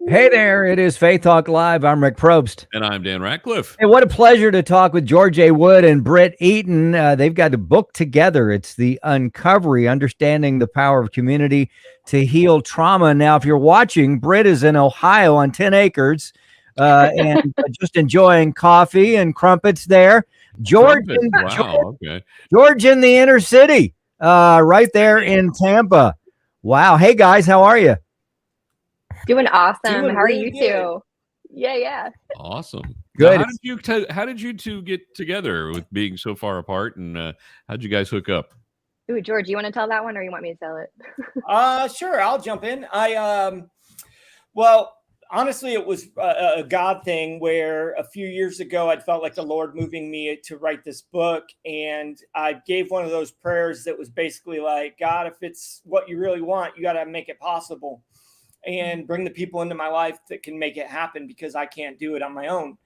Hey there, it is Faith Talk Live. I'm Rick Probst. And I'm Dan Ratcliffe. And what a pleasure to talk with George A. Wood and Brit Eaton. They've got a book together. It's The Uncovery, Understanding the Power of Community to Heal Trauma. Now, if you're watching, Brit is in Ohio on 10 acres and just enjoying coffee and crumpets there. George in the inner city, right there in Tampa. Wow. Hey, guys, how are you? Doing awesome. How are you two? Yeah. Awesome. Good. Now, how did you two get together with being so far apart, and how'd you guys hook up? Ooh, George, you want to tell that one, or you want me to tell it? Sure, I'll jump in. Well, honestly, it was a God thing where a few years ago I felt like the Lord moving me to write this book, and I gave one of those prayers that was basically like, God, if it's what you really want, you got to make it possible and bring the people into my life that can make it happen, because I can't do it on my own.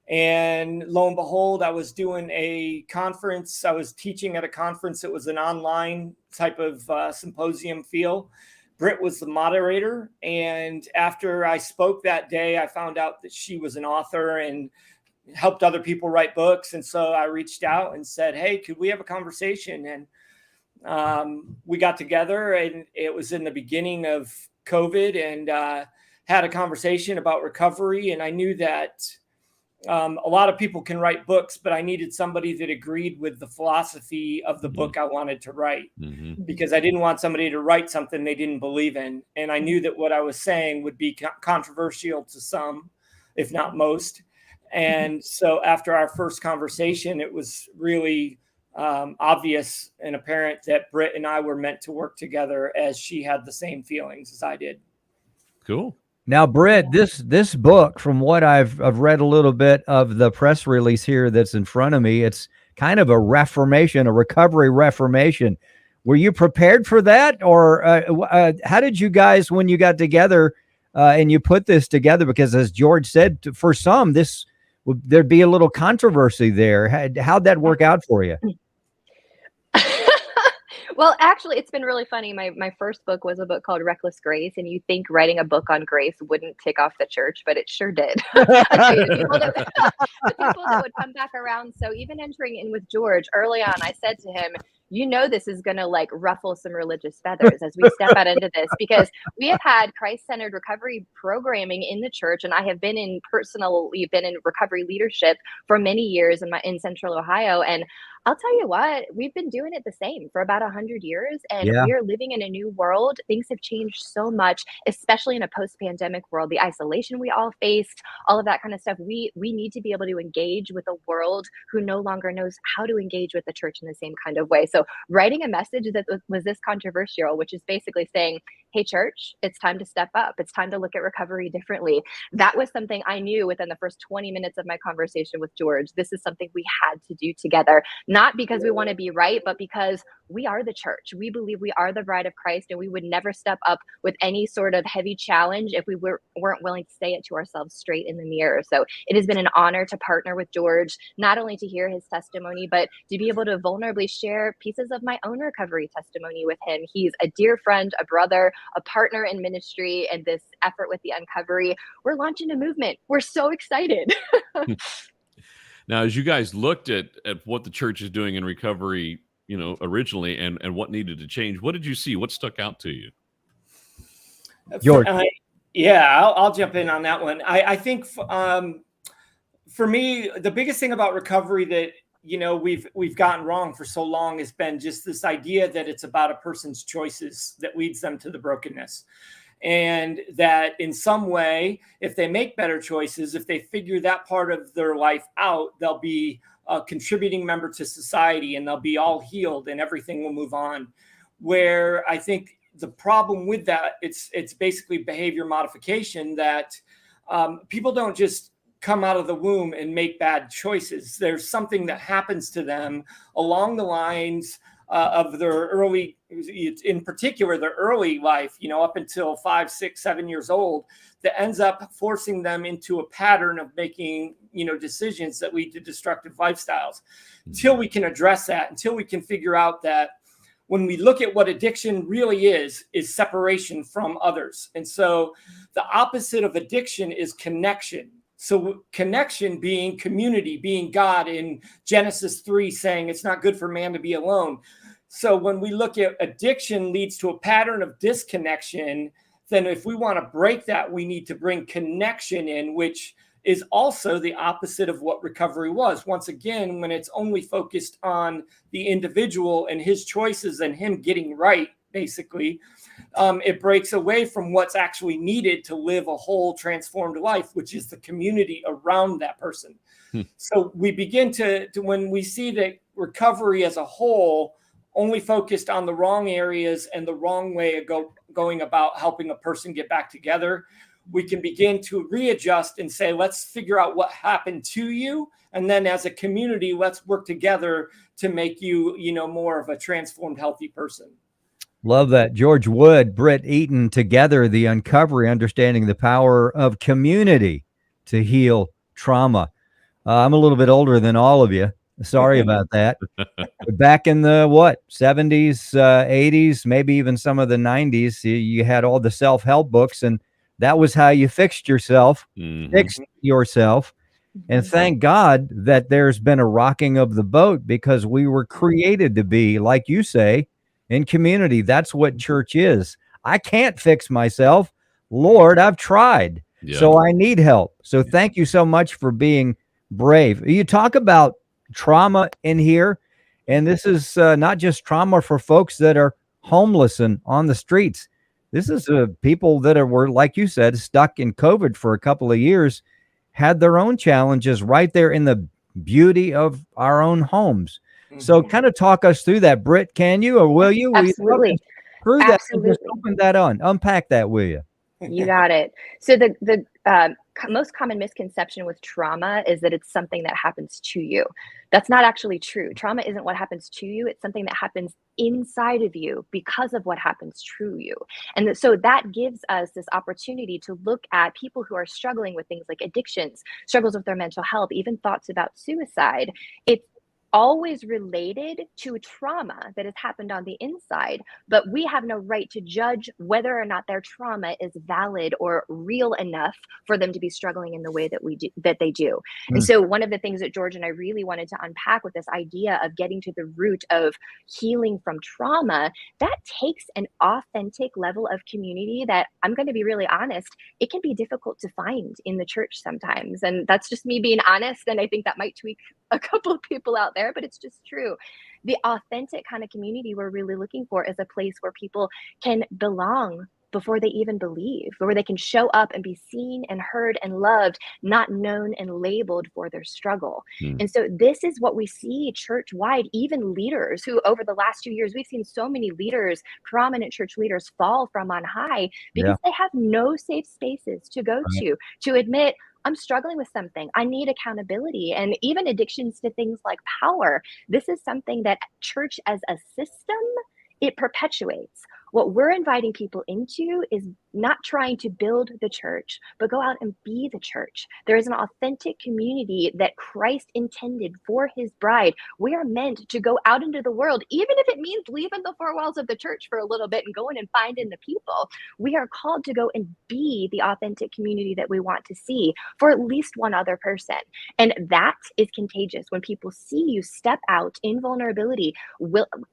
And lo and behold, I was doing a conference. I was teaching at a conference that was an online type of symposium feel. Brit was the moderator. And after I spoke that day, I found out that she was an author and helped other people write books. And so I reached out and said, hey, could we have a conversation? And we got together, and it was in the beginning of COVID, and had a conversation about recovery. And I knew that a lot of people can write books, but I needed somebody that agreed with the philosophy of the book I wanted to write, because I didn't want somebody to write something they didn't believe in. And I knew that what I was saying would be controversial to some, if not most. And so after our first conversation, it was really obvious and apparent that Brit and I were meant to work together, as she had the same feelings as I did. Cool. Now, Brit, this book, from what I've read a little bit of the press release here that's in front of me, it's kind of a reformation, a recovery reformation. Were you prepared for that? Or how did you guys, when you got together and you put this together? Because as George said, for some, there'd be a little controversy there. How'd that work out for you? Well, actually, it's been really funny. My first book was a book called Reckless Grace, and you think writing a book on grace wouldn't tick off the church, but it sure did. the people that would come back around. So even entering in with George early on, I said to him, you know, this is going to like ruffle some religious feathers as we step out into this, because we have had Christ-centered recovery programming in the church, and I have been in recovery leadership for many years in Central Ohio. And I'll tell you what, we've been doing it the same for about 100 years, and we are living in a new world. Things have changed so much, especially in a post-pandemic world. The isolation we all faced, all of that kind of stuff. We need to be able to engage with a world who no longer knows how to engage with the church in the same kind of way. So writing a message that was this controversial, which is basically saying, hey, church, it's time to step up. It's time to look at recovery differently. That was something I knew within the first 20 minutes of my conversation with George. This is something we had to do together, not because we want to be right, but because we are the church. We believe we are the bride of Christ, and we would never step up with any sort of heavy challenge if we weren't willing to say it to ourselves straight in the mirror. So it has been an honor to partner with George, not only to hear his testimony, but to be able to vulnerably share pieces of my own recovery testimony with him. He's a dear friend, a brother, a partner in ministry, and this effort with the Uncovery. We're launching a movement. We're so excited. Now, as you guys looked at what the church is doing in recovery, originally, and what needed to change, what did you see? What stuck out to you? George. I'll jump in on that one. I think for me, the biggest thing about recovery that we've gotten wrong for so long has been just this idea that it's about a person's choices that leads them to the brokenness. And that in some way, if they make better choices, if they figure that part of their life out, they'll be a contributing member to society, and they'll be all healed and everything will move on. Where I think the problem with that, it's basically behavior modification, that people don't just come out of the womb and make bad choices. There's something that happens to them along the lines of their early, in particular, their early life, up until 5, 6, 7 years old, that ends up forcing them into a pattern of making, decisions that lead to destructive lifestyles. Until we can address that, until we can figure out that when we look at what addiction really is separation from others. And so the opposite of addiction is connection. So connection being community, being God in Genesis 3 saying it's not good for man to be alone. So when we look at addiction leads to a pattern of disconnection, then if we want to break that, we need to bring connection in, which is also the opposite of what recovery was. Once again, when it's only focused on the individual and his choices and him getting right, basically, it breaks away from what's actually needed to live a whole transformed life, which is the community around that person. So we begin to when we see that recovery as a whole only focused on the wrong areas and the wrong way of going about helping a person get back together, we can begin to readjust and say, let's figure out what happened to you. And then as a community, let's work together to make you, more of a transformed, healthy person. Love that. George Wood, Brit Eaton, together, the Uncovery, understanding the power of community to heal trauma. I'm a little bit older than all of you. Sorry about that. Back in the 70s, 80s, maybe even some of the 90s, you had all the self-help books, and that was how you fixed yourself. And thank God that there's been a rocking of the boat, because we were created to be, like you say, in community. That's what church is. I can't fix myself. Lord, I've tried. Yeah. So I need help. So thank you so much for being brave. You talk about trauma in here, and this is not just trauma for folks that are homeless and on the streets. This is people that were, like you said, stuck in COVID for a couple of years, had their own challenges right there in the beauty of our own homes. So kind of talk us through that, Britt, can you, or will you? Absolutely. Through that, just open that on, unpack that, will you? You got it. So the most common misconception with trauma is that it's something that happens to you. That's not actually true. Trauma isn't what happens to you. It's something that happens inside of you because of what happens to you. And so that gives us this opportunity to look at people who are struggling with things like addictions, struggles with their mental health, even thoughts about suicide. It's always related to trauma that has happened on the inside, but we have no right to judge whether or not their trauma is valid or real enough for them to be struggling in the way that they do. And so one of the things that George and I really wanted to unpack with this idea of getting to the root of healing from trauma, that takes an authentic level of community that, I'm going to be really honest, it can be difficult to find in the church sometimes. And that's just me being honest. And I think that might tweak a couple of people out there, but it's just true. The authentic kind of community we're really looking for is a place where people can belong before they even believe, where they can show up and be seen and heard and loved, not known and labeled for their struggle. And so this is what we see church-wide, even leaders who over the last 2 years, we've seen so many leaders, prominent church leaders, fall from on high because they have no safe spaces to go to admit, I'm struggling with something. I need accountability. And even addictions to things like power. This is something that church as a system, it perpetuates. What we're inviting people into is not trying to build the church, but go out and be the church. There is an authentic community that Christ intended for his bride. We are meant to go out into the world, even if it means leaving the four walls of the church for a little bit and going and finding the people. We are called to go and be the authentic community that we want to see for at least one other person. And that is contagious. When people see you step out in vulnerability,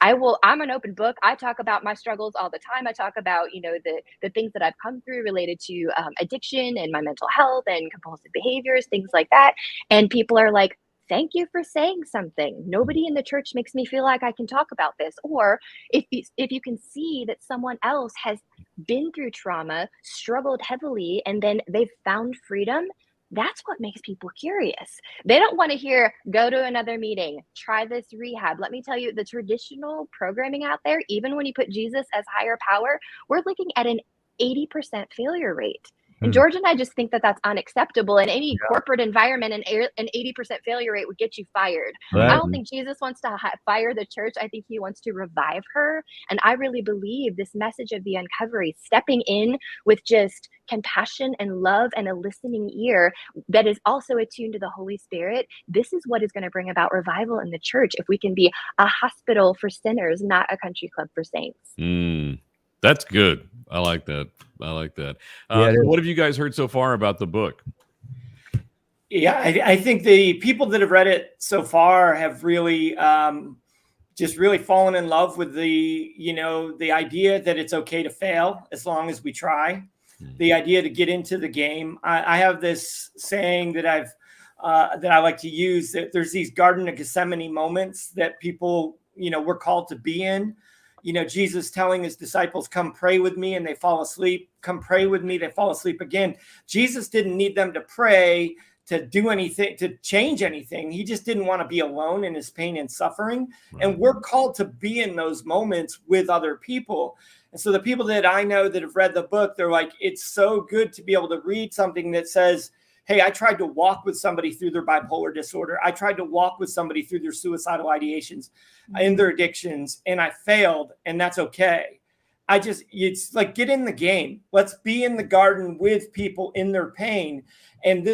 I'm an open book. I talk about my struggles all the time. I talk about, the things that I've come through related to addiction and my mental health and compulsive behaviors, things like that. And people are like, thank you for saying something. Nobody in the church makes me feel like I can talk about this. Or if you can see that someone else has been through trauma, struggled heavily, and then they've found freedom, that's what makes people curious. They don't want to hear, go to another meeting, try this rehab. Let me tell you, the traditional programming out there, even when you put Jesus as higher power, we're looking at an 80% failure rate. And George and I just think that that's unacceptable. In any corporate environment, an 80% failure rate would get you fired. Right. I don't think Jesus wants to fire the church. I think he wants to revive her. And I really believe this message of the uncovery, stepping in with just compassion and love and a listening ear that is also attuned to the Holy Spirit. This is what is going to bring about revival in the church if we can be a hospital for sinners, not a country club for saints. That's good. I like that. Yeah, so what have you guys heard so far about the book? Yeah, I think the people that have read it so far have really just really fallen in love with the idea that it's okay to fail as long as we try. The idea to get into the game. I have this saying that I like to use, that there's these Garden of Gethsemane moments that people, we're called to be in. Jesus telling his disciples, come pray with me, and they fall asleep. Come pray with me, they fall asleep again. Jesus didn't need them to pray to do anything, to change anything. He just didn't want to be alone in his pain and suffering. Right. And we're called to be in those moments with other people. And so the people that I know that have read the book, they're like, it's so good to be able to read something that says, hey, I tried to walk with somebody through their bipolar disorder. I tried to walk with somebody through their suicidal ideations and their addictions, and I failed, and that's okay. It's like, get in the game. Let's be in the garden with people in their pain. And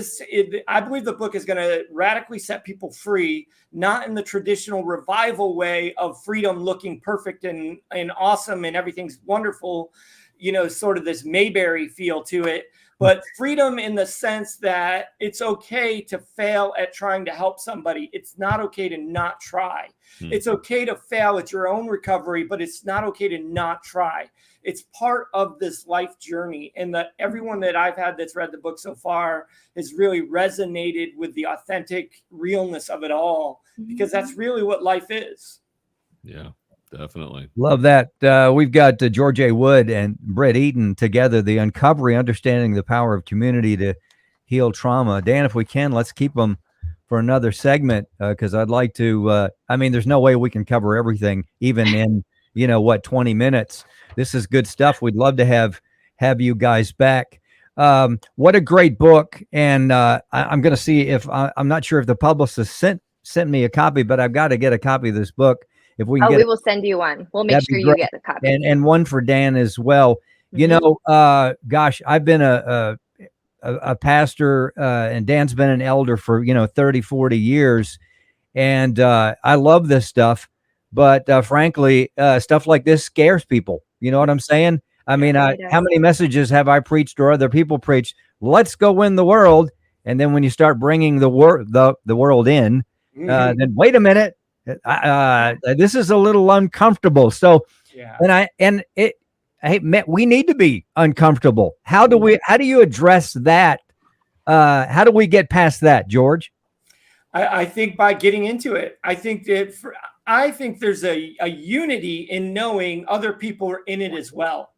I believe the book is going to radically set people free, not in the traditional revival way of freedom looking perfect and awesome and everything's wonderful, sort of this Mayberry feel to it, but freedom in the sense that it's okay to fail at trying to help somebody. It's not okay to not try. It's okay to fail at your own recovery, but it's not okay to not try. It's part of this life journey. And everyone that I've had that's read the book so far has really resonated with the authentic realness of it all, because that's really what life is. Yeah. Definitely. Love that. We've got George A. Wood and Brit Eaton together, The Uncovery, Understanding the Power of Community to Heal Trauma. Dan, if we can, let's keep them for another segment, because I'd like to, there's no way we can cover everything, even in, 20 minutes. This is good stuff. We'd love to have you guys back. What a great book. And I'm going to see if, I'm not sure if the publicist sent me a copy, but I've got to get a copy of this book. If we can we will send you one. We'll make sure you get the copy. And one for Dan as well. I've been a pastor, and Dan's been an elder for, 30, 40 years. And I love this stuff. But frankly, stuff like this scares people. You know what I'm saying? How many messages have I preached or other people preached? Let's go win the world. And then when you start bringing the world in, then wait a minute. This is a little uncomfortable. So, we need to be uncomfortable. How do you address that? How do we get past that, George? I think by getting into it. I think there's a unity in knowing other people are in it as well.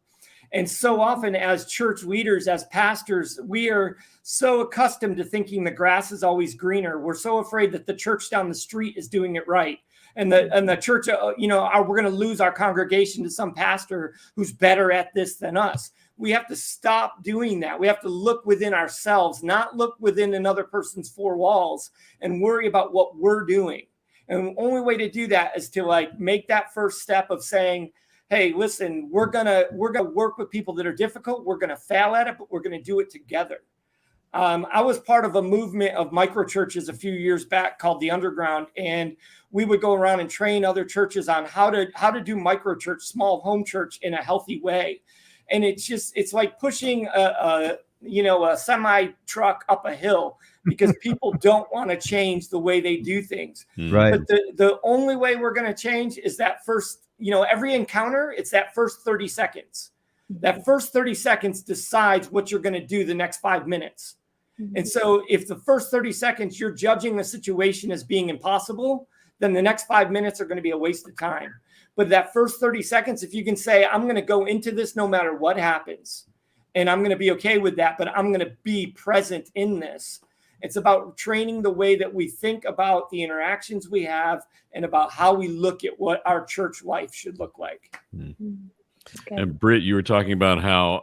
And so often as church leaders, as pastors, we are so accustomed to thinking the grass is always greener. We're so afraid that the church down the street is doing it right. And the church, we're going to lose our congregation to some pastor who's better at this than us. We have to stop doing that. We have to look within ourselves, not look within another person's four walls and worry about what we're doing. And the only way to do that is to make that first step of saying, hey, listen, we're gonna work with people that are difficult. We're gonna fail at it, but we're gonna do it together. I was part of a movement of micro churches a few years back called the Underground, and we would go around and train other churches on how to do micro church, small home church in a healthy way. And it's like pushing a semi truck up a hill, because people don't want to change the way they do things. Right. But the only way we're going to change is that first, every encounter, it's that first 30 seconds. That first 30 seconds decides what you're going to do the next 5 minutes. And so if the first 30 seconds, you're judging the situation as being impossible, then the next 5 minutes are going to be a waste of time. But that first 30 seconds, if you can say, I'm going to go into this no matter what happens, and I'm going to be okay with that, but I'm going to be present in this. It's about training the way that we think about the interactions we have and about how we look at what our church life should look like. Good. And Britt, you were talking about how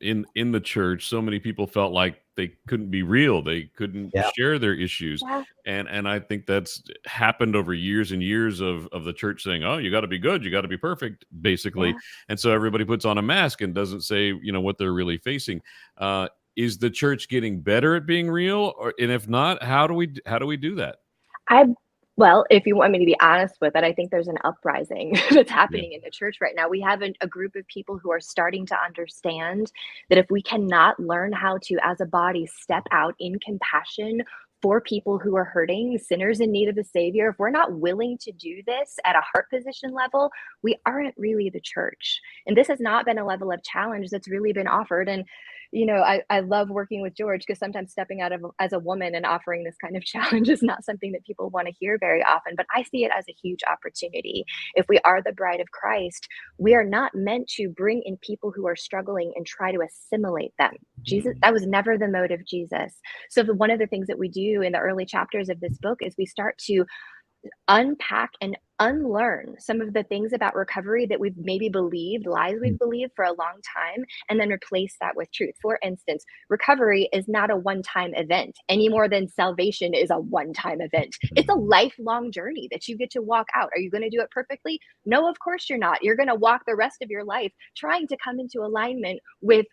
in the church, so many people felt like they couldn't be real, they couldn't Yeah. share their issues, Yeah. and I think that's happened over years and years of the church saying, "Oh, you got to be good, you got to be perfect," basically, Yeah. and so everybody puts on a mask and doesn't say, what they're really facing. Is the church getting better at being real, and if not, how do we do that? Well, if you want me to be honest with it, I think there's an uprising that's Yeah. happening in the church right now. We have a group of people who are starting to understand that if we cannot learn how to, as a body, step out in compassion for people who are hurting, sinners in need of a savior, if we're not willing to do this at a heart position level, we aren't really the church. And this has not been a level of challenge that's really been offered. And I love working with George because sometimes stepping out of as a woman and offering this kind of challenge is not something that people want to hear very often. But I see it as a huge opportunity. If we are the bride of Christ, we are not meant to bring in people who are struggling and try to assimilate them. Jesus, that was never the mode of Jesus. So one of the things that we do in the early chapters of this book is we start to unpack and unlearn some of the things about recovery that we've maybe believed, lies we've believed for a long time, and then replace that with truth. For instance, recovery is not a one-time event any more than salvation is a one-time event. It's a lifelong journey that you get to walk out. Are you going to do it perfectly? No, of course you're not. You're going to walk the rest of your life trying to come into alignment with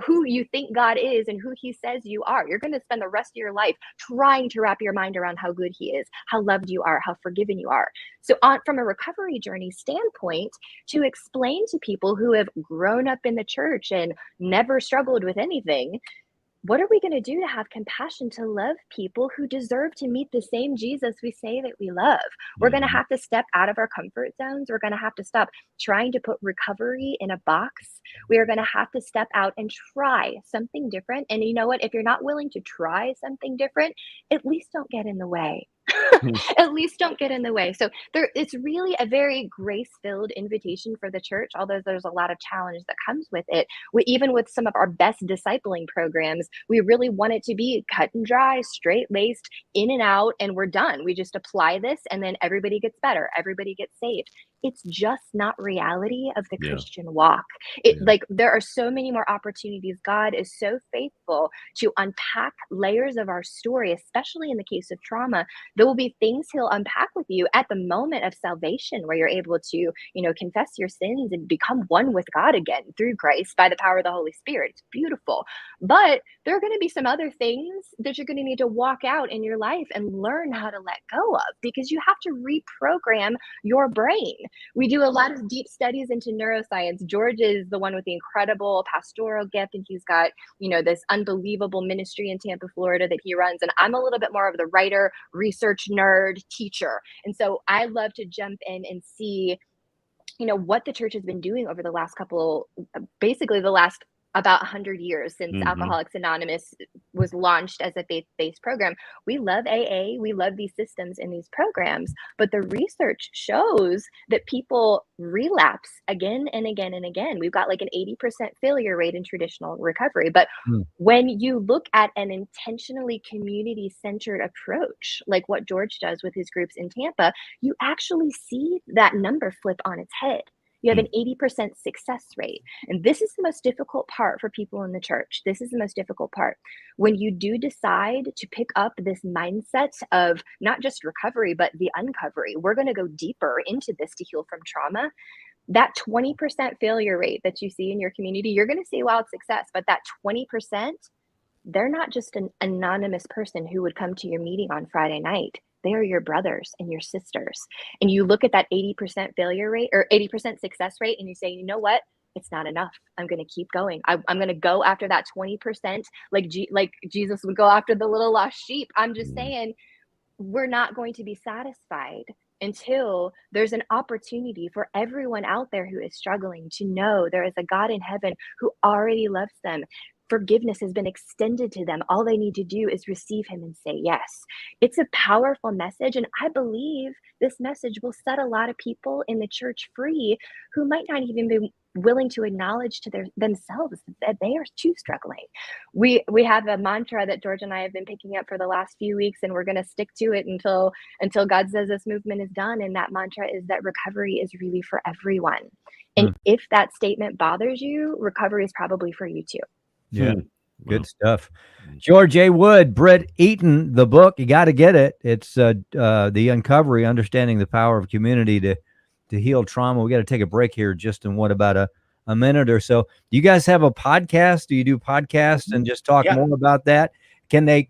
who you think God is and who he says you are. You're going to spend the rest of your life trying to wrap your mind around how good he is, how loved you are, how forgiven you are. So from a recovery journey standpoint, to explain to people who have grown up in the church and never struggled with anything, what are we going to do to have compassion to love people who deserve to meet the same Jesus we say that we love? We're going to have to step out of our comfort zones. We're going to have to stop trying to put recovery in a box. We are going to have to step out and try something different. And you know what? If you're not willing to try something different, at least don't get in the way. At least don't get in the way. So it's really a very grace-filled invitation for the church, although there's a lot of challenge that comes with it. Even with some of our best discipling programs, we really want it to be cut and dry, straight-laced, in and out, and we're done. We just apply this and then everybody gets better. Everybody gets saved. It's just not reality of the Christian walk. Like there are so many more opportunities. God is so faithful to unpack layers of our story, especially in the case of trauma. There will be things he'll unpack with you at the moment of salvation where you're able to, confess your sins and become one with God again through grace by the power of the Holy Spirit. It's beautiful. But there are going to be some other things that you're going to need to walk out in your life and learn how to let go of because you have to reprogram your brain. We do a lot of deep studies into neuroscience. George is the one with the incredible pastoral gift, and he's got, this unbelievable ministry in Tampa, Florida that he runs. And I'm a little bit more of the writer, research nerd, teacher. And so I love to jump in and see, what the church has been doing over the last basically the last about 100 years since Alcoholics Anonymous was launched as a faith-based program. We love AA. We love these systems in these programs, but the research shows that people relapse again and again and again. We've got like an 80% failure rate in traditional recovery. But when you look at an intentionally community-centered approach, like what George does with his groups in Tampa, you actually see that number flip on its head. You have an 80% success rate. And this is the most difficult part for people in the church. This is the most difficult part. When you do decide to pick up this mindset of not just recovery, but the uncovery, we're going to go deeper into this to heal from trauma. That 20% failure rate that you see in your community, you're going to see wild success, but that 20%, they're not just an anonymous person who would come to your meeting on Friday night. They are your brothers and your sisters. And you look at that 80% failure rate or 80% success rate and you say, you know what? It's not enough. I'm going to keep going. I'm going to go after that 20%, like Jesus would go after the little lost sheep. I'm just saying we're not going to be satisfied until there's an opportunity for everyone out there who is struggling to know there is a God in heaven who already loves them. Forgiveness has been extended to them. All they need to do is receive him and say yes. It's a powerful message. And I believe this message will set a lot of people in the church free who might not even willing to acknowledge to themselves that they are too struggling. We have a mantra that George and I have been picking up for the last few weeks, and we're going to stick to it until God says this movement is done. And that mantra is that recovery is really for everyone. And if that statement bothers you, recovery is probably for you too. Yeah. Good stuff. George A. Wood, Brit Eaton, the book, you got to get it. It's The Uncovery, Understanding the Power of Community to Heal Trauma. We got to take a break here just in about a minute or so. Do you guys have a podcast? Do you do podcasts and just talk more about that? Can they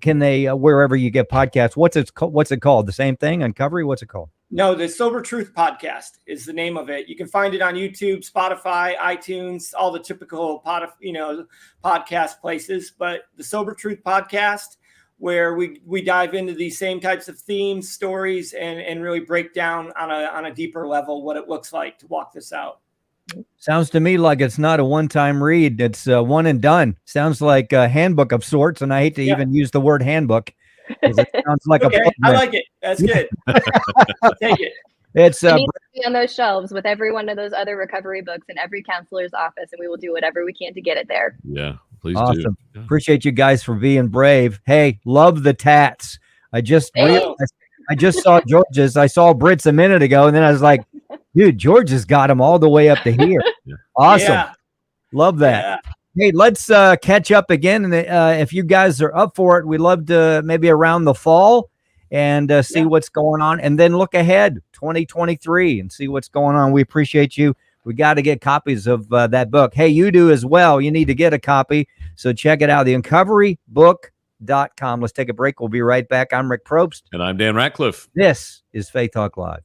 wherever you get podcasts, what's it called? The same thing, Uncovery? What's it called? No, the Sober Truth Podcast is the name of it. You can find it on YouTube, Spotify, iTunes, all the typical podcast places. But the Sober Truth Podcast, where we dive into these same types of themes, stories, and really break down on a deeper level what it looks like to walk this out. Sounds to me like it's not a one-time read. It's one and done. Sounds like a handbook of sorts, and I hate to even use the word handbook. It sounds like I like it. That's good. I'll take it. It needs to be on those shelves with every one of those other recovery books in every counselor's office, and we will do whatever we can to get it there. Yeah, please awesome. do. Yeah. Appreciate you guys for being brave. Hey, love the tats. I just saw George's. I saw Brit's a minute ago, and then I was like, dude, George has got them all the way up to here. Awesome. Yeah. Love that. Yeah. Hey, let's catch up again. And if you guys are up for it, we'd love to maybe around the fall and see what's going on, and then look ahead 2023 and see what's going on. We appreciate you. We got to get copies of that book. Hey, you do as well. You need to get a copy. So check it out, theuncoverybook.com. Let's take a break. We'll be right back. I'm Rick Probst. And I'm Dan Ratcliffe. This is Faith Talk Live.